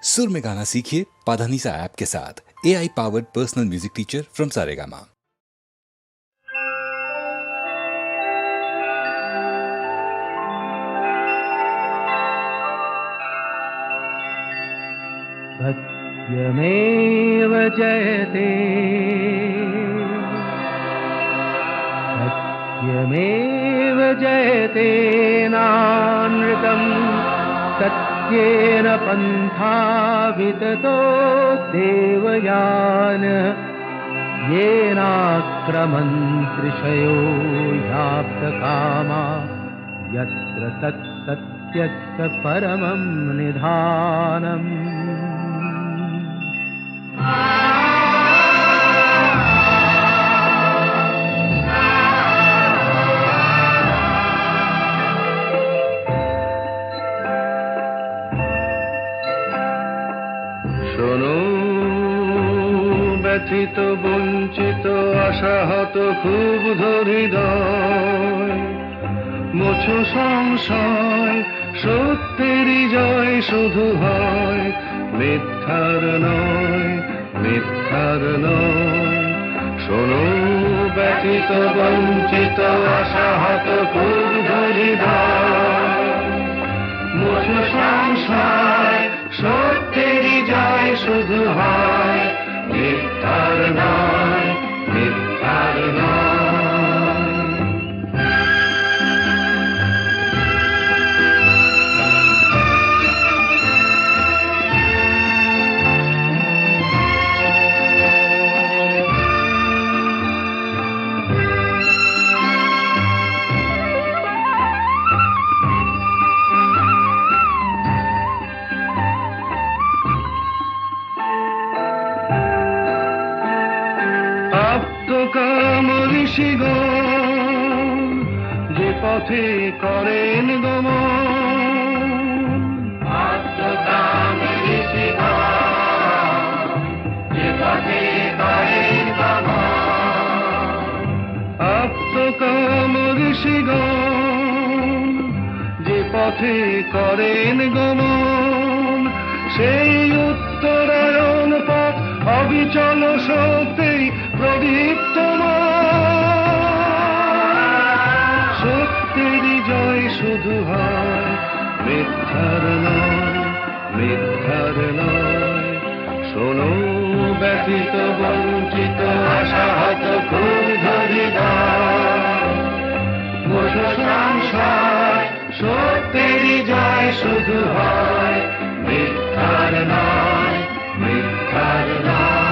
सुर में गाना सीखिए पाधानीसा ऐप के साथ। AI powered personal music teacher from Saregama. सत्यमेव जयते सत्यमेव जयते नानृतं सत्येन पन्था विततो देवयान येनाक्रमन्त्रिषयो याप्तकामा यत्र तत्सत्यस्य परमं निधानम्। শোনো ব্যথিত বঞ্চিত আশাহত খুব হৃদয়, মোছো সংশয় সত্যেরই জয় শুধু হয়, মিথ্যার নয় মিথ্যার নয়। শোনো ব্যথিত বঞ্চিত আশাহত খুব হৃদয়, মোছো সংশয় সত্যেরই জয় শুধু হয়, মিথ্যার নয় মিথ্যার নয়। আপ্তকাম ঋষিগণ যে পথে করেন গমন, আপ্তকাম ঋষিগণ যে পথে করেন গমন, আপ্তকাম ঋষিগণ যে পথে করেন গমন, সেই উত্তরায়ণ পথ অবিচল শক্তি প্রদীপ্তমান। সত্যেরই জয় শুধু হয়, মিথ্যার নয় মিথ্যার নয়। শোনো ব্যথিত বঞ্চিত আশাহত ক্ষুব্ধ হৃদয়, মোছো সংশয় সত্যেরই জয় শুধু হয়, মিথ্যার নয় মিথ্যার নয়।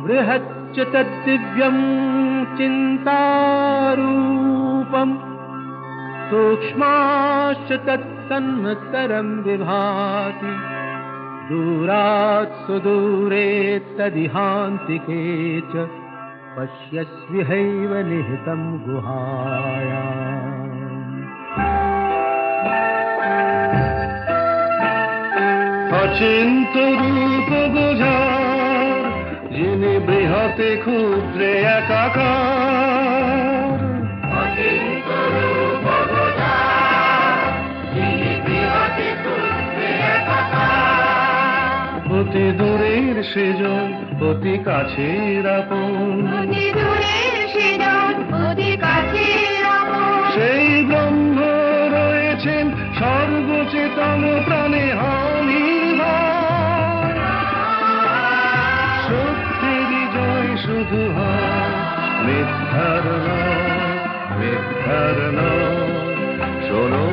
बृहच्च तद्दिव्यं चिन्तारूपं, सूक्ष्माश्च तत्सन्मत्तरं विभाति, दूरात् सुदूरे तदिहान्तिके च पश्यस्विहैव निहितं गुहायाम्। অচিন্ত রূপ বোঝার যিনি বৃহতে ক্ষুদ্রে একাকার, অচিন্ত রূপ বোঝার যিনি বৃহতে ক্ষুদ্রে একাকার, অতি দূরের সেজন অতি কাছের আপন, অতি দূরের সেজন অতি কাছের আপন। সেই ব্রহ্ম রয়েছেন সর্বচেতন প্রাণে হানি হয়, সত্যেরই জয় শুধু হয়, মিথ্যার নয় মিথ্যার নয়। শোনো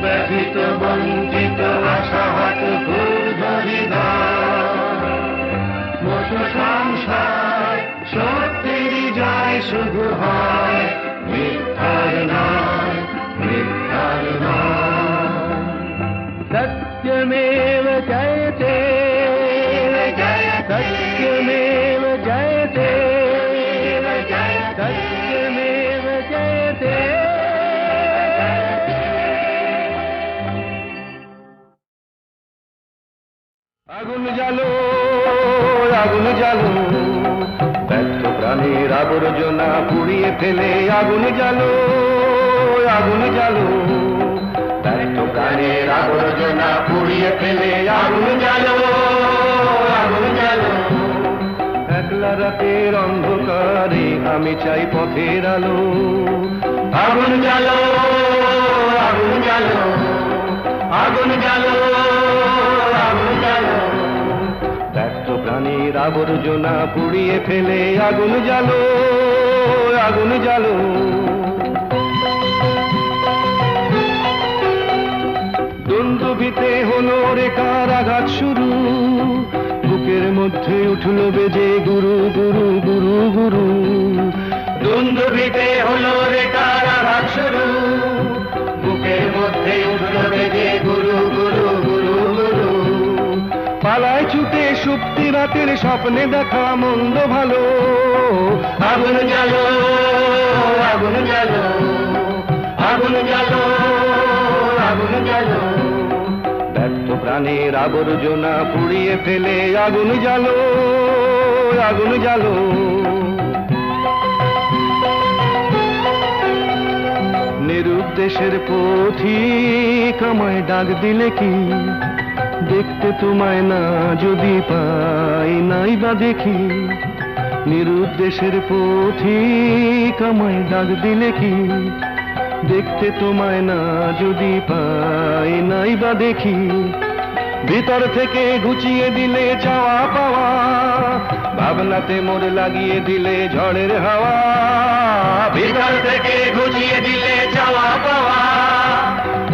ব্যথিত বঞ্চিত আশাহত ক্ষুব্ধ হৃদয়, মোছো সংশয় সত্যেরই জয় শুধু হয়, মিথ্যার নয় মিথ্যার নয়। सत्यमेव जयते আগুন জ্বালো, আগুন জ্বালো, ব্যর্থ প্রাণীর আবর্জনা পুড়িয়ে ফেলে আগুন জ্বালো, আগুন জ্বালো, ব্যর্থ প্রাণীর আবর্জনা পুড়িয়ে ফেলে আগুন জ্বালো, আগুন জ্বালো। একলা রাতের অন্ধকারে আমি চাই পথের আলো, আগুন জ্বালো, আগুন জ্বালো, আগুন জ্বালো, আগুন জ্বালো, ব্যর্থ প্রাণীর আবর্জনা পুড়িয়ে ফেলে আগুন জ্বালো, আগুন জ্বালো। দুন্দুভিতে হলো রেখার আঘাত শুরু, বুকের মধ্যে উঠল বেজে গুরু গুরু গুরু গুরু। দুন্দুভিতে হলো রেখার আঘাত শুরু, বুকের মধ্যে উঠল বেজে গুরু গুরু গুরু গুরু। পালায় ছুটে সুপ্তি রাতের স্বপ্নে দেখা মন্দ ভালো, আগুন জ্বালো, আগুন জ্বালো, আগুন জ্বালো, আগুন জ্বালো, ব্যর্থ প্রাণীর আবর্জনা পুড়িয়ে ফেলে আগুন জ্বালো, আগুন জ্বালো। নিরুদ্দেশের পথিক আমায় ডাক দিলে কি, দেখতে তোমায় না যদি পাই নাই বা দেখি। নিরুদ্দেশের পথিক আমায় ডাক দিলে কি, দেখতে তোমায় না যদি পাই নাই বা দেখি। ভিতর থেকে ঘুচিয়ে দিলে চাওয়া পাওয়া, ভাবনাতে মোর লাগিয়ে দিলে ঝড়ের হাওয়া। ভিতর থেকে ঘুচিয়ে দিলে চাওয়া পাওয়া,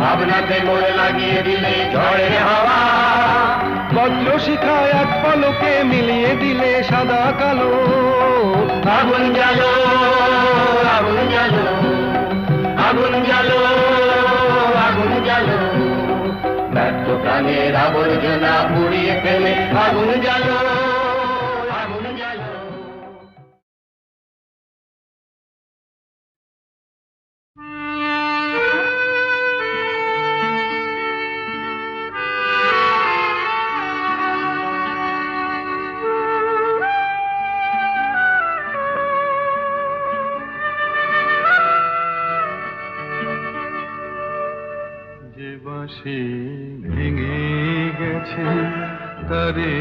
ভাবনাতে মোর লাগিয়ে দিলে ঝড়ের হাওয়া। বজ্র শিখায় এক পলকে মিলিয়ে দিলে সাদা কালো, আগুন জ্বালো, আগুন জ্বালো, আগুন জ্বালো, আগুন জ্বালো, ব্যর্থ প্রাণের আবর্জনা পুড়িয়ে ফেলে আগুন জ্বালো, আগুন জ্বালো। বাঁশি ভেঙে গেছে তারে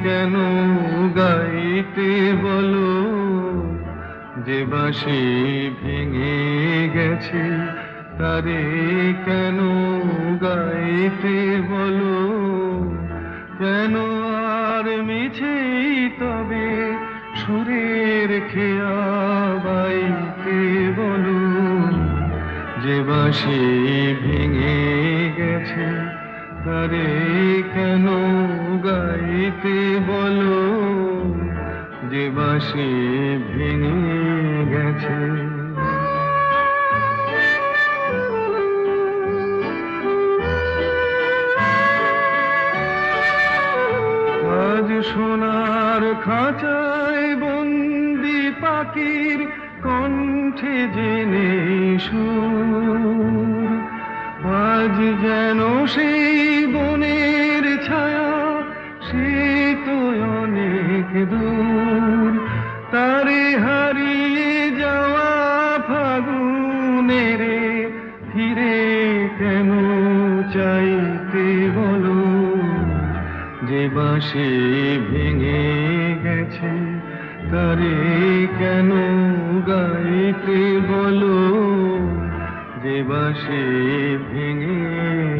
কেন গাইতে বলো, যে বাঁশি ভেঙে গেছে তারে কেন গাইতে বলো। কেন আর মিছেই তবে সুরের খেয়া বাইতে বলো, যে বাঁশি ভেঙে গেছে তারে কেন গাইতে বলো, যে বাঁশি ভেঙে গেছে। আজ সোনার খাঁচায় বন্দি পাখির কণ্ঠে জেনে সুর, আজ যেন সেই বনের ছায়া সে তো অনেক দূর। তারে হারিয়ে যাওয়া ফাগুনের ফিরে কেন চাইতে বলো, যে বাঁশি ভেঙে গেছে তারে কেন গাইতে বলো, যে বাঁশি ভেঙে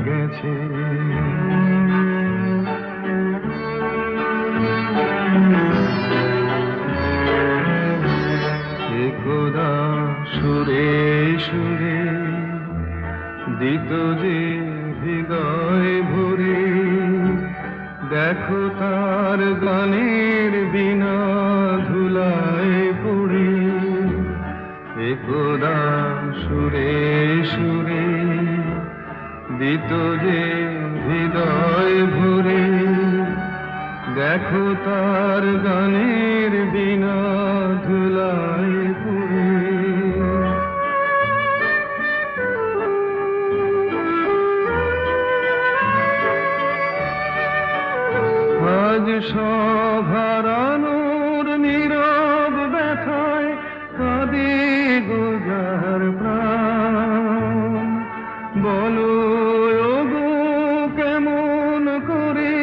গেছে। একদা সুরে সুরে দিত যে হৃদয় ভরে, দেখো তার গানের বিনা ধুলায় পড়ে। একদা সুরে সুরে দিত যে হৃদয় ভরে, দেখো তার গানের বিনা ধুলায় পড়ে। আজ সভারানোর নীরব ব্যথায় কাঁদে গোজার প্রাণ। বলো ওগো কেমন করে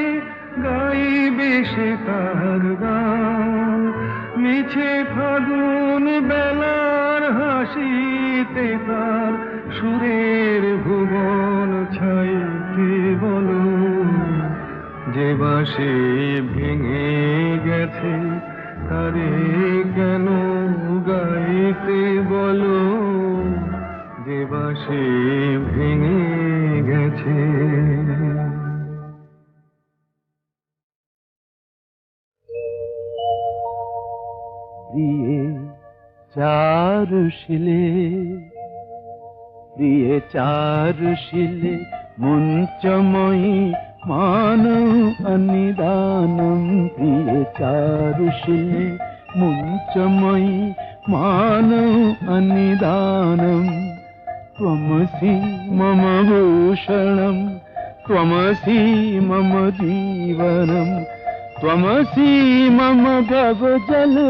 গাইবে সে তার গান, মিছে ফাগুন বেলার হাসিতে তার সুরের ভুবন ছাইতে। বলো যে বাঁশি ভেঙে গেছে তারে কেন গাইতে। বলো যে বাঁশি ভেঙে গেছে। প্রিয়ে চারুশিলে, প্রিয়ে চারুশিলে মুঞ্চময়ী মানव अनिदानं। प्रिये चारुशिले मुञ्चमयि मानव अनिदानं। त्वमसि मम भूषणं, त्वमसि मम जीवनं, त्वमसि मम भवजलधिरत्नम्।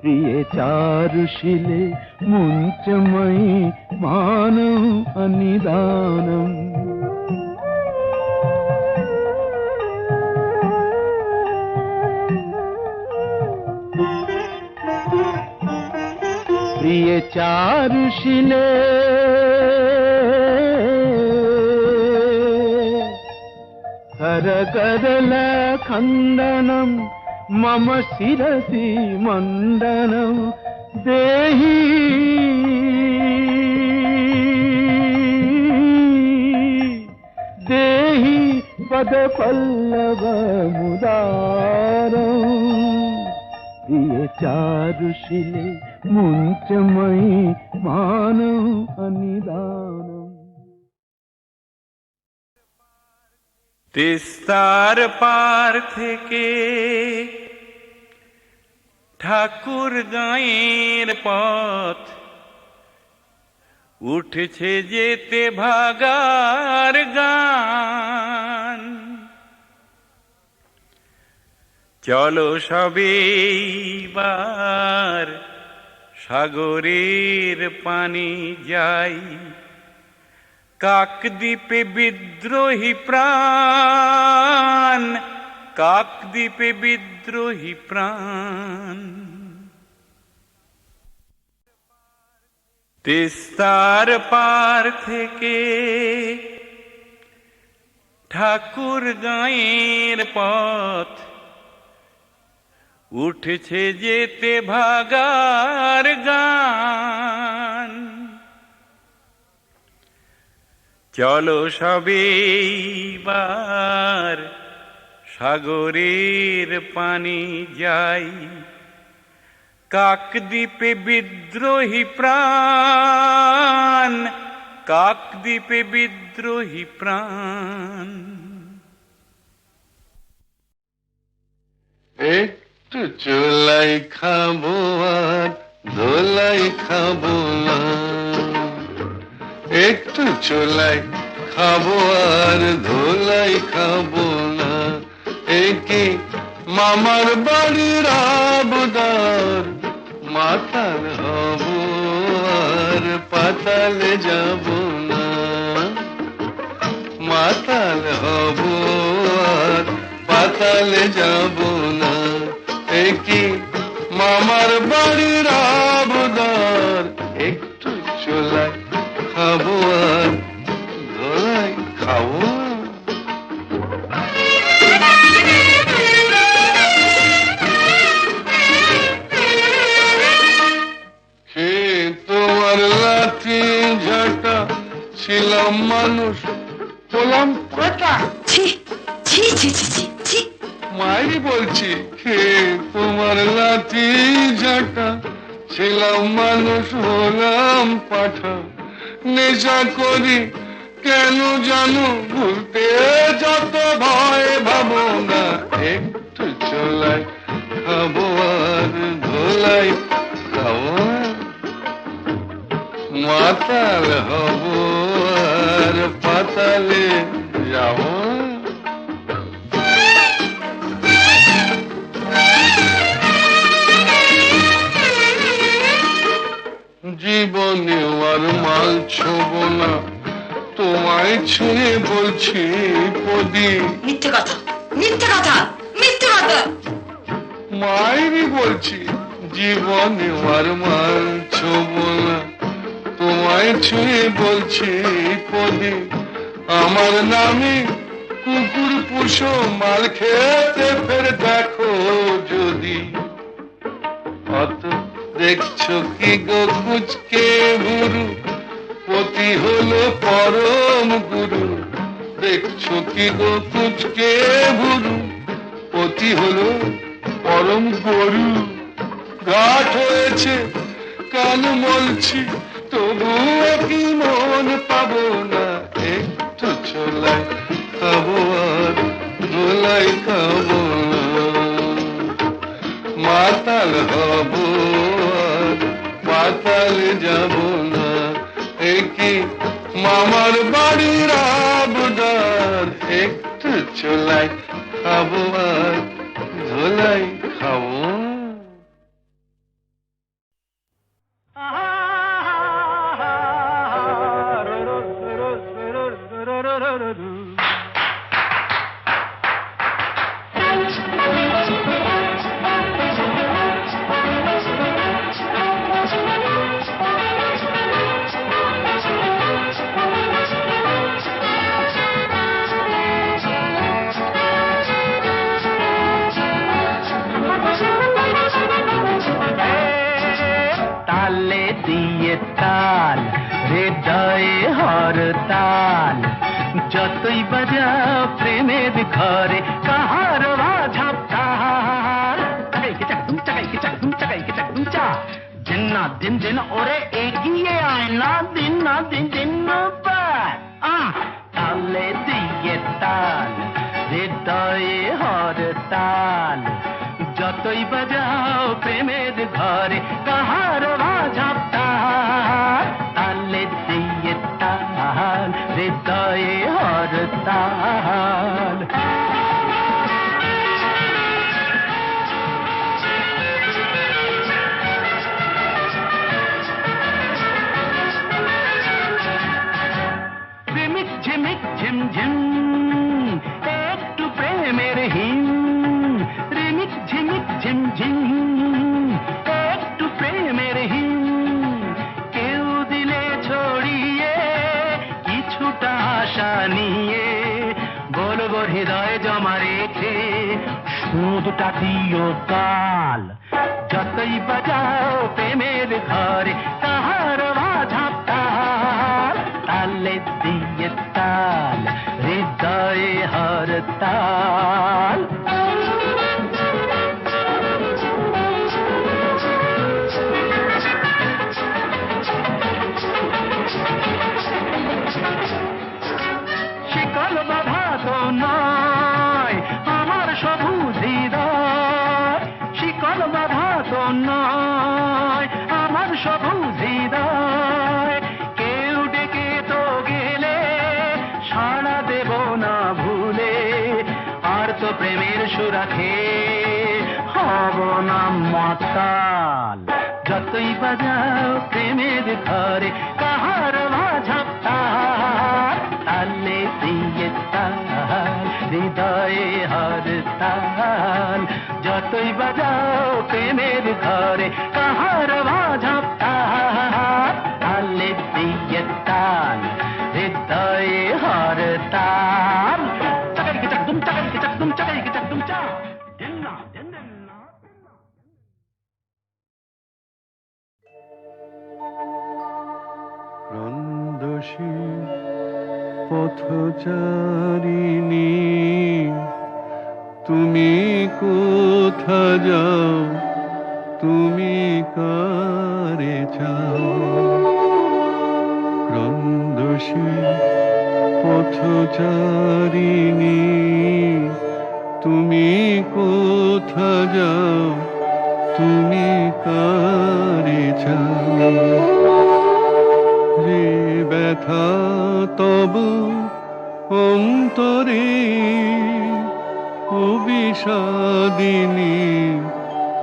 प्रिये चारुशिले मुञ्चमयि मानव अनिदानम्। प्रिये चारुशिले करकरला खण्डनं मम शिरसि मण्डनं देहि। देहि पदपल्लवमुदारम्। प्रिये चारुशिले मुञ्चमयि मानव अनिदानम्। তিস্তার পার থেকে ঠাকুর গাঁয়ের পথ উঠছে যেতে ভাগার গান। চলো সবেবার সাগরের পানি যাই, কাকদ্বীপে বিদ্রোহী প্রাণ, কাকদ্বীপে বিদ্রোহী প্রাণ। তিস্তার পার থেকে ঠাকুর গাঁয়ের পথ উঠছে যেতে ভাগার গান। চলো সবেবার সাগরের পানি যাই, কাকদ্বীপে বিদ্রোহী প্রাণ, কাকদ্বীপে বিদ্রোহী প্রাণ। একটু চোলাই খাবো আর ধোলাই খাবো না, একটু চোলাই খাবো আর ধোলাই খাবো না। একে মামার বাড়ির আবদার, মাতাল হব আর পাতালে যাব না। মাতাল হব আর পাতালে যাব না। একে মামার বাড়ির আবদার, একটু চোলাই খাবো আর ধোলাই খাবো। তোমার লাঠি ঝাঁটা ছিলাম মানুষ হলাম কথা। মাই বলছি তোমার লাঠি ঝাঁটা ছিলাম মানুষ হলাম পাঠা। নেশা করি কেন জানো ভুলতে যত ভয় ভাবো না। একটু চোলাই খাবো আর ধোলাই খাবো, মাতাল হব আর পাতালে যাব। ছুঁয়ে বলছি পদি, মিথ্যে কথা, মিথ্যে কথা, মিথ্যে কথা। মায়েরই বলছি জীবনে আর মানছ না, তোমায় ছুঁয়ে বলছি পদি, আমার নামে কুকুর পুষো মাল খেতে ফের দেখো যদি। অত দেখছো কি গো কুচকে গুরু, পতি হলো পরম গুরু। দেখছো কি গো কুচকে গুরু, পতি হলো পরম গরু। ঘাট হয়েছে কান মলছি, তবুও কি মন পাবো না, একটু ছোলাই খাবো আর গোলাই খাবো না। মাতাল হব আর পাতাল যাব না, একই মামার বাড়ির আবদার। একটু ছোলাই খাবো আর গোলাই খাবো না। তালে দিয়ে তাল, হৃদয়ে হরতাল, যতই বাজাও প্রেমের ঘরে কাহার বাঝাব তাল। চাকাইকে চাকদুম চাকাইকে চাকদুম চাকাইকে চাকদুম চা, দিন না দিন দিন ওরে এগিয়ে আয় না, দিন না দিন দিন বাদ। তালে দিয়ে তাল, হৃদয়ে হরতাল, যতই বাজাও প্রেমের ঘরে কাহার বাঝাব তাল। তালে দিয়ে তাল, হৃদয়ে হরতাল। প্রেমিক ঝিমিক ঝিমঝিম, একটু প্রেমের হিম। রিমিক ঝিমিক ঝিমঝিম, একটু প্রেমের হিম। কেউ দিলে ছড়িয়ে কিছুটা আশা নিয়ে, বলবো হৃদয় জমা রেখে সুদটা দিও কাল। যতই বাজাও প্রেমের ঘরে কাহার বাঝাব তাল। তালে দিয়ে তাল, হৃদয়ে হরতাল। শিকল বাধা তো নয় আমার সবুজ হৃদয়, শিকল বাধা তো নয় আমার সবুজ হৃদয়। কেউ ডেকে তো গেলে সাড়া দেব না ভুলে, আর তো প্রেমের সুরাখে হব না মাতাল। যতই বাজাও প্রেমের ঘরে কাহার বাঝাব তাল। তালে দিয়ে তাল, হৃদয়ে হরতাল, যতই বাজাও প্রেমের ঘরে কাহার বাঝাব তাল। তালে দিয়ে তাল, হৃদয়ে হরতাল। চাকাইকে চাকদুম চাকাইকে চাকদুম চাকাইকে চাকদুম চা, দিন না দিন দিন না। রন্দসী পথচারিণী, তুমি কোথা যাও, তুমি কারে চাও। রন্দসী পথচারিণী, তুমি কোথা যাও, তুমি কারে চাও। যে ব্যথা তব অন্তরে অবিষাদিনী,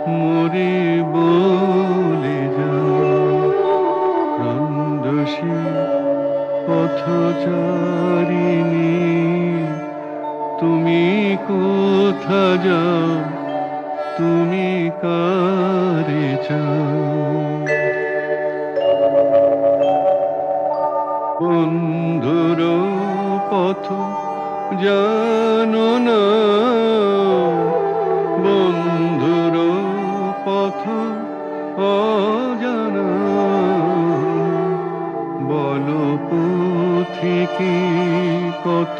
মরে বলে যাও। রন্দসী পথ পথচারিণী তুমি কোথা যাও, তুমি কারে চাও? বন্ধুর পথ জানো না, বন্ধুর পথ অজানা, বলো পথিকে কত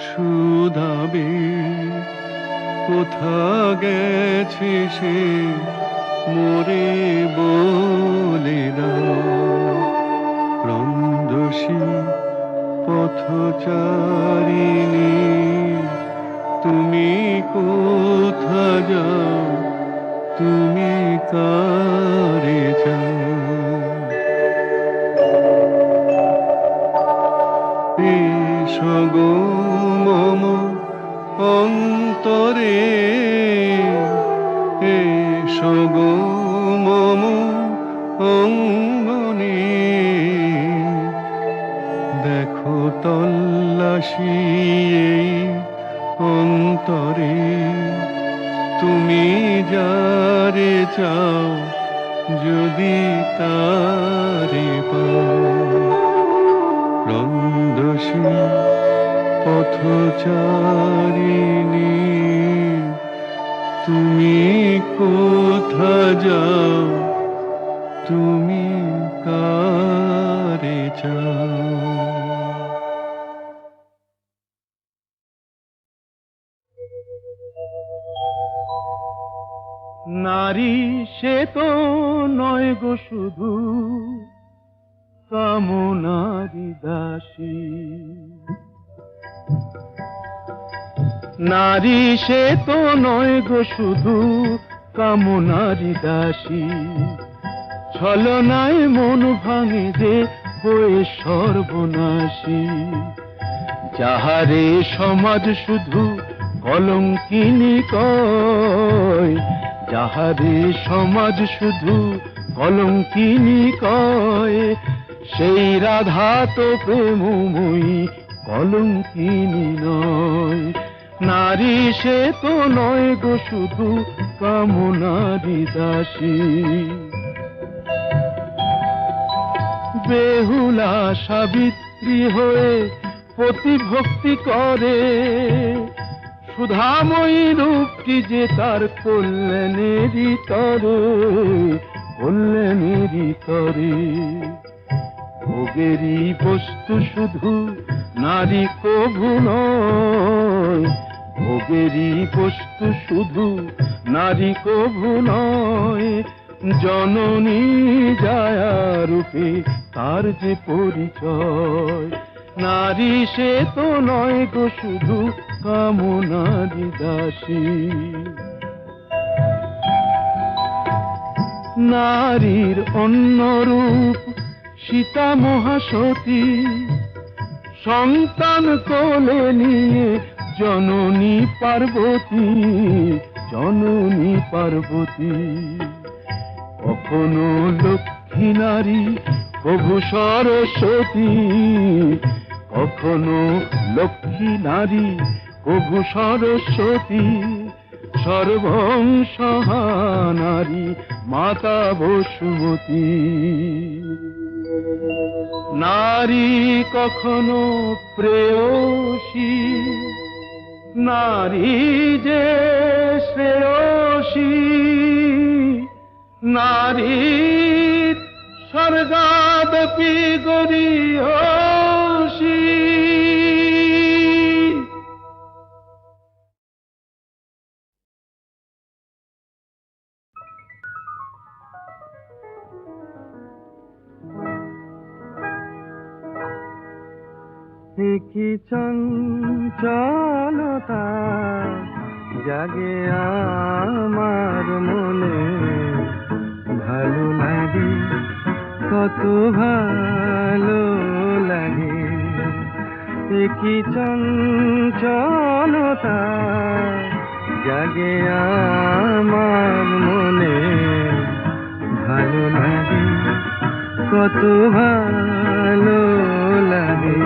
শুধাবে, কোথা গেছে সে মোরে বলে দাও। ক্রন্দসী পথচারিণী তুমি কোথা যাও, তুমি কারে যাও? এসো গো মম অন্তরে, এসো গো মম অঙ্গনে, দেখো তল্লাশি এই অন্তরে, তুমি যারে চাও যদি তারে পাও। ক্রন্দসী পথচারিণী তুমি কোথা যাও, তুমি কারে চাও? নারী সে তো নয় গো শুধু কামনারি দাসী, নারী সে তো নয় গো শুধু কামনারি দাসী, ছলনায় মন ভাঙে যে হয়ে সর্বনাশী, যাহারে সমাজ শুধু কলঙ্কিনী কয়, যাহারে সমাজ শুধু কলঙ্কিনী কয়, সেই রাধা তো প্রেমময়ী কলঙ্কিনী নয়। নারী সে তো নয় গো শুধু কামনারি দাসী, বেহুলা সাবিত্রী হয়ে প্রতিভক্তি করে, সুধাময়ী রূপটি যে তার কল্যাণেরই তরে, কল্যাণেরই তরে। ভোগেরই বস্তু শুধু নারী কভু নয়, ভোগেরই বস্তু শুধু নারী কভু নয়, জননী জায়া রূপে তার যে পরিচয়। নারী সে তো নয় গো শুধু কামনারি দাসী, নারীর অন্য রূপ সীতা মহাসতী, সন্তান কোলে নিয়ে জননী পার্বতী, জননী পার্বতী। কখনো লক্ষ্মী নারী প্রভু সরস্বতী, কখনো লক্ষ্মী নারী প্রভু সরস্বতী, সর্বংসহা নারী মাতা বসুমতী। নারী কখনো প্রেয়সী, নারী যে শ্রেয়সী, নারীর স্বর্গাদপি গরীয়সী। কি চঞ্চলতা জাগে আমার মনে, ভালো লাগে কত ভালো লাগে। কি চঞ্চলতা জাগে আমার মনে, ভালো লাগে কত ভালো লাগে। লাগে।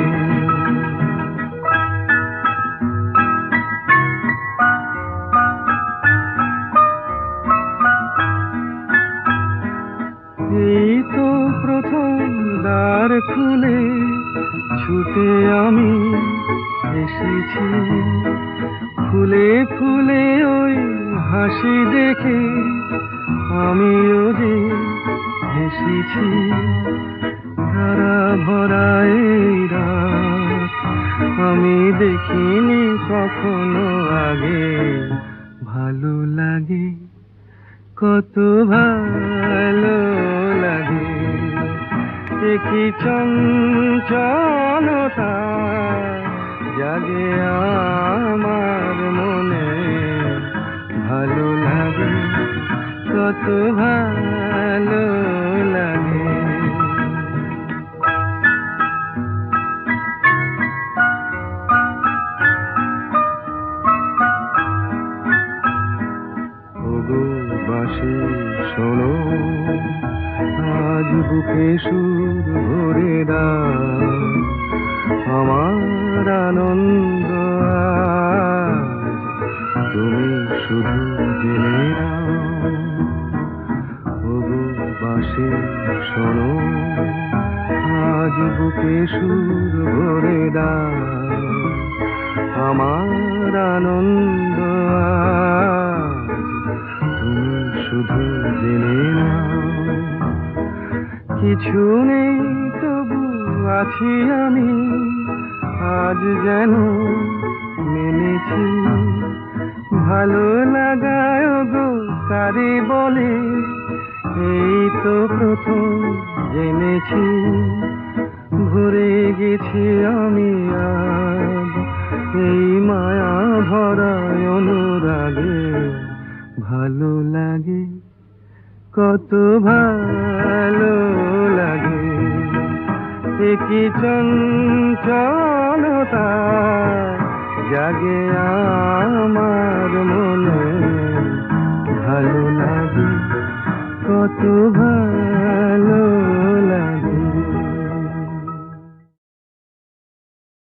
এই তো প্রথম দ্বার খুলে ছুটে আমি এসেছি, ফুলে ফুলে ওই হাসি দেখে আমিও যে হেসেছি। ধারা ভরা এই রাত আমি দেখিনি কখনো আগে, ভালো লাগে কত ভালো লাগে। কি চঞ্চলতা জাগে আমার মনে, ভালো লাগে কত ভালো লাগে। ওগো বাঁশি শোনো, আজ বুকে সুর ভরে দাও, আমার আনন্দ আজ তুমি শুধু জেনে নাও। ওগো বাঁশি শোনো, আজ বুকে সুর ভরে দাও, আমার আনন্দ আজ তুমি শুধু জেনে নাও। কিছু নেই তবু আছি আমি, আজ যেন মেনেছি। ভালো লাগায় গো কারে বলে, এই তো প্রথম জেনেছি। ভরে গেছি আমি আজ এই মায়া ভরা অনুরাগে, ভালো লাগে কত ভালো লাগে। কি চঞ্চলতা জাগে আমার মনে, ভালো লাগে কত ভালো